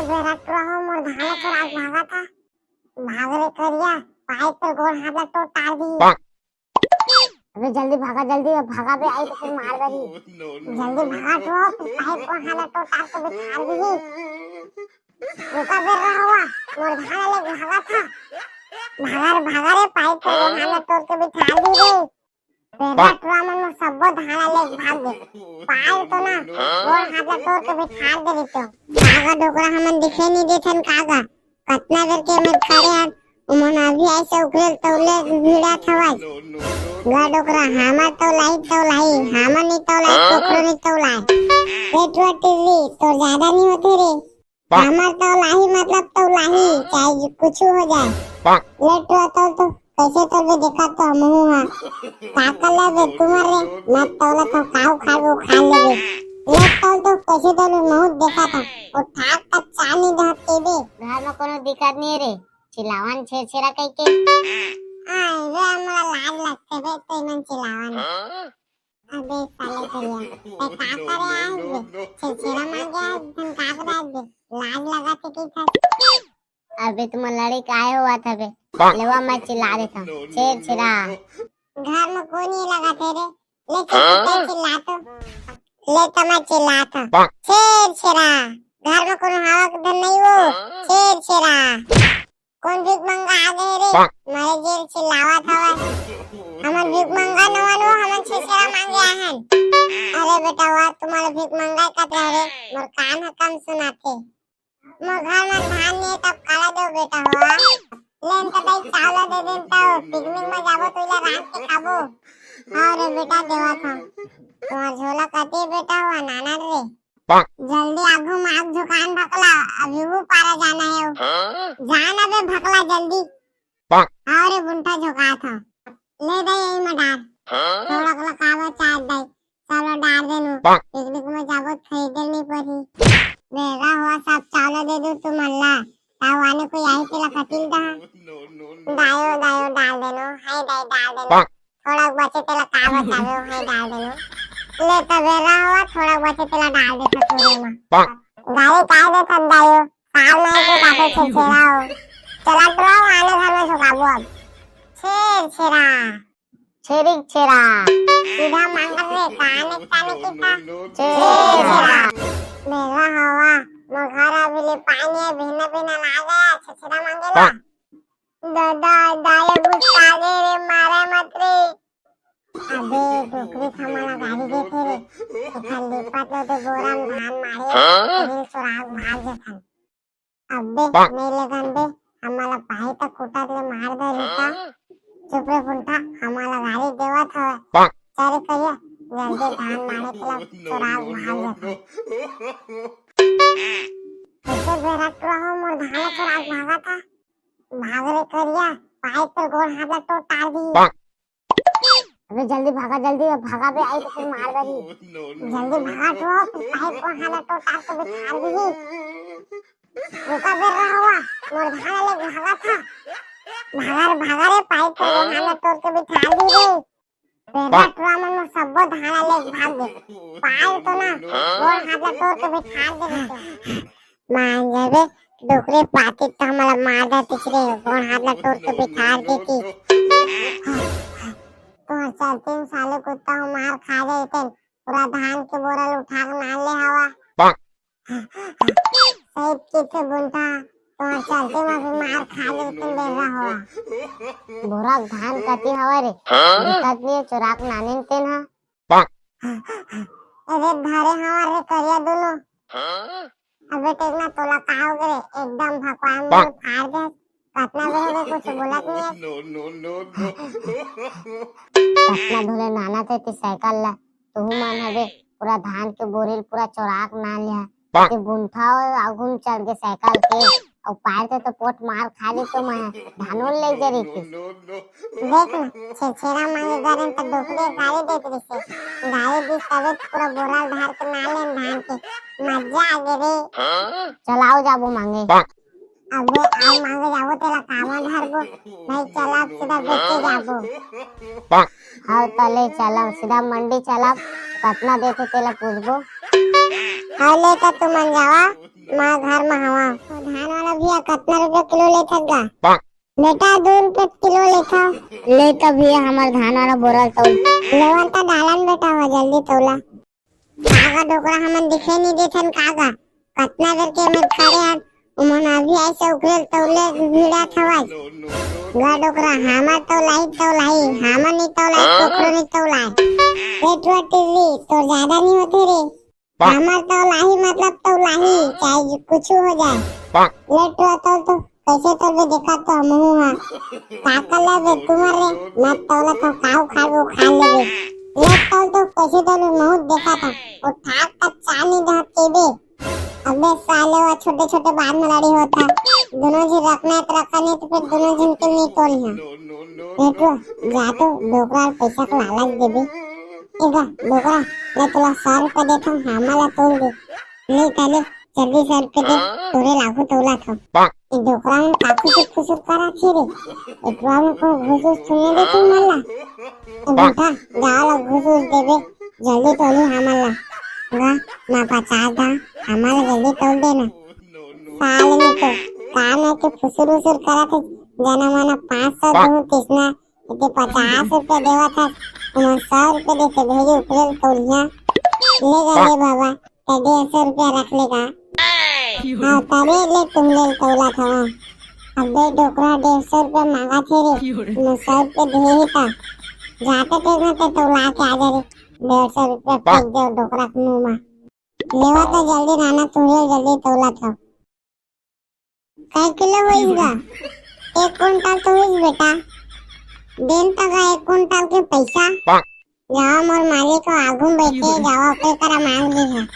बेरट रहो मोर धान चुरा भागा था भाग रे करिया पाइप पर गोड़ हाथ ला तो टार दी। अबे जल्दी भागा जल्दी भागा बे आई तो फिर मार दरी जल्दी भागा तो पाइप को हाथ ला तो टार के बिठार दी। रुका बेर रहा हुआ मोर धान ले भागा था भागा रे पाइप को हाथ ला तोड़ के बिठार दी रे। बेरट रहा मन सबो धान ले भाग गए पाइप तो ना गोड़ हाथ ला तोड़ के बिठार दे तो कागा डोकरा हमन दिखे नहीं देथन कागा कतना बेर के में खड़े हन उमन अभी ऐसे उखरे तौले भीड़ा थवाई गा डोकरा हमर तो लाई हमन नहीं तो लाई टोकरो नहीं तो लाई पेटवा टिल्ली तो ज्यादा नहीं होते रे हमर तो लाई मतलब तो लाई चाहे कुछ हो जाए लेटवा तो कैसे तो भी देखा तो हमहू हां काकला बे तुम्हारे मत तौला तो काऊ खाबो खा लेबे तो कैसे तो बहुत देखा था और ठाक का चानी धरते दे घर में कोनो दिक्कत नहीं रे चिल्लावन छेछेरा कह के आय रे हमरा लाज लगते बे तो मन चिल्लावन अबे साले करिया ते का करे आए छेछेरा मांगे धन का करे दे लाज लगाते की था। अबे तुम लड़े काहे हुआ था बे लेवा मैं चिल्ला देता छेछेरा घर में कोई नहीं लगाते रे लेकिन चिल्ला तो ले तमा चिल्लाता छेरा घर में कोनो हवा के धन नहीं वो छेरा कौन भीख मंगा आ गए रे मारे जेल चिल्लावा था हमन भीख मंगा नवानो हमन छेरा मांगे आहन। अरे बेटा वाह तुम्हारे भीख मंगा कतरा रे मोर कान कम सुनाते मोर घर में धान नहीं तब काला दो बेटा हुआ लेन तो दई चावल दे देन तो पिकनिक में जाबो तो इला रात के खाबो। अरे बेटा देवा था तुम्हार झोला कते बेटा हुआ नाना रे जल्दी आगू में आग झुकान भकला अभी वो पारा जाना है जाना बे भकला जल्दी अरे बुंठा झुका था ले दे यही में डाल थोड़ा कला कावा चाय दे चलो डाल देनु पिकनिक में जाबो खरीदे नहीं पड़ी बेरा हुआ सब चावल दे दो तुम अल्लाह तावाने को यही तेला कटिल दा दायो दायो डाल देनु हाय दाई डाल देनु थोड़ा बचे तेला कावा चावे हाय डाल देनु ले तबेरा हुआ थोड़ा बचे तेला डाल दे थोड़े में गाड़ी काहे दे थंदायो साल नहीं को काटे छेरा हो चला तो आने घर में सुखाबो अब छेरा छेरा सीधा मांगत रे काने की था छेरा मेरा हवा मोर घर अभी ले पानी बिना ला गया छेरा मांगेला दादा दाया गुस्सा दे रे मारे मत रे अबे डोकरी हमारा गाड़ी देखे रे खाली पतलो तो बोरा में धान मारे दिल सुराग भाग जथन अबे मेले गंदे हमारा पाई तक कुटा ले मार दे रिता चुप रे फुंटा हमारा गाड़ी देवा था चारे करिया जल्दी धान मारे के सुराग भाग जथन कैसे बेरट रहो मोर धान सुराग भागा था भाग रे करिया पाइप पर गोड़ हाथ तो टार दी। अबे जल्दी भागा बे आई तो फिर मार दरी जल्दी भागा तो पाइप को हाथ तो टार के बिठार दी। रुका बेर रहा हुआ मोर धान ले भागा था भागा रे पाइप को हाथ तोड़ के बिठार दी रे बेरट रहा मन सबो धान ले भाग गए पाइप तो ना गोड़ हाथ तोड़ के बिठार दे मान जाबे डोकरे पाती तो हमारा मार दा तिचरे गोड़ हाथ तोड़ के बिठार देती तो चलते साले कुत्ता हूँ मार खा जाते पूरा धान के बोरा उठा के नाल ले हवा सही किसे बुनता तो चलते में मार खा जाते ले रहा हवा बोरा धान कती हवा रे दिक्कत नहीं चुराक नानी तेन हा अरे धारे हवा रे करिया दोनों अबे टेकना तोला काव करे एकदम भगवान में फाड़ दे कतना बेरे कुछ बोलत नहीं कतना धोले नाना ते साइकिल ला तू मन हवे पूरा धान के बोरिल पूरा चौराक ना लिया ते बुंठा आगुन चढ़ के साइकिल के और पैर से तो पोट मार खा ली तो मैं धानों ले जा रही थी देख छेरा मांगे गरम तो डोकरे गाड़ी देत रही से गाड़ी दी तबे पूरा बोरा धार के नाले धान के मजा आ गए रे चलाओ जाबो मांगे अबे आओ मांगे जाबो तेरा कामा धरबो नहीं चला सीधा बेचे जाबो हाँ तले चला सीधा मंडी चला कतना देते तेला पूछबो हाँ ले का तू मन जावा मां घर में हवा कितना रुपया किलो लेता गा? बेटा 2 रुपये किलो लेता। ले तो भैया हमार धान वाला बोरा तौल। लेवन तो डालन बेटा हो जल्दी तौला। कागा डोकरा हमन दिखे नहीं देथन कागा। कतना देर के में खड़े हन उमन अभी ऐसे उखरे तौले भीड़ा थवाई। गा डोकरा हमार तौलाई हमन नहीं तौलाई डोकरो नहीं तौलाई। पेटवा टिल्ली तो ज्यादा नहीं होते रे। हमार तौलाई मतलब तौलाई चाहे कुछ हो जाए। लेटवा तो कैसे तो भी देखा तो हमहू हां ताकल बे तुम्हारे मत तौला तो खाओ खाओ खा लेबे। लेट तो कैसे तो बहुत देखा था और ठाक का चानी दा केबे। अबे साले वो छोटे छोटे बाद में लड़ी होता दोनों जी रखना है तो रखा नहीं तो फिर दोनों जन के नहीं तोड़िया। देखो जा तो डोकरा पैसा का लालच देबे। एगा डोकरा ले तोला 100 रुपया देता हमारा तोड़ दे। नहीं पहले जल्दी 100 रुपया दे तोरे लागू तोला था। ये डोकरा में काफी से खुश करा थी रे। एकवा में को घुस सुने दे तू मल्ला। ए बेटा जाला घुस देबे जल्दी तोली हमारा। वाह ना 50 दा हमारा जल्दी तोड़ देना। साले में तो काम है कि फुसुर करा थे जना माना 500 दूं किसना इतने 50 रुपया देवा था उन्हें 100 रुपया देते भेजे उकरेल तोलिया लेगा ले बाबा ते 150 रुपया रख लेगा। हाँ तबे ले तुम ले तौला था वहाँ। अबे डोकरा 150 रुपया मांगा थे रे मैं 100 रुपया दे ही था। जाते थे ना ते तौला के आ जा रे 150 रुपया फेंक दे डोकरा के मुंह में। लेवा तो जल्दी नाना तुझे जल्दी तौला था। कई किलो होइगा? 1 कुंटल तो होइस बेटा। दिन तक 1 कुंटल के पैसा जाओ मोर मालिक को आगू बैठे जाओ पे करा मांग ली है।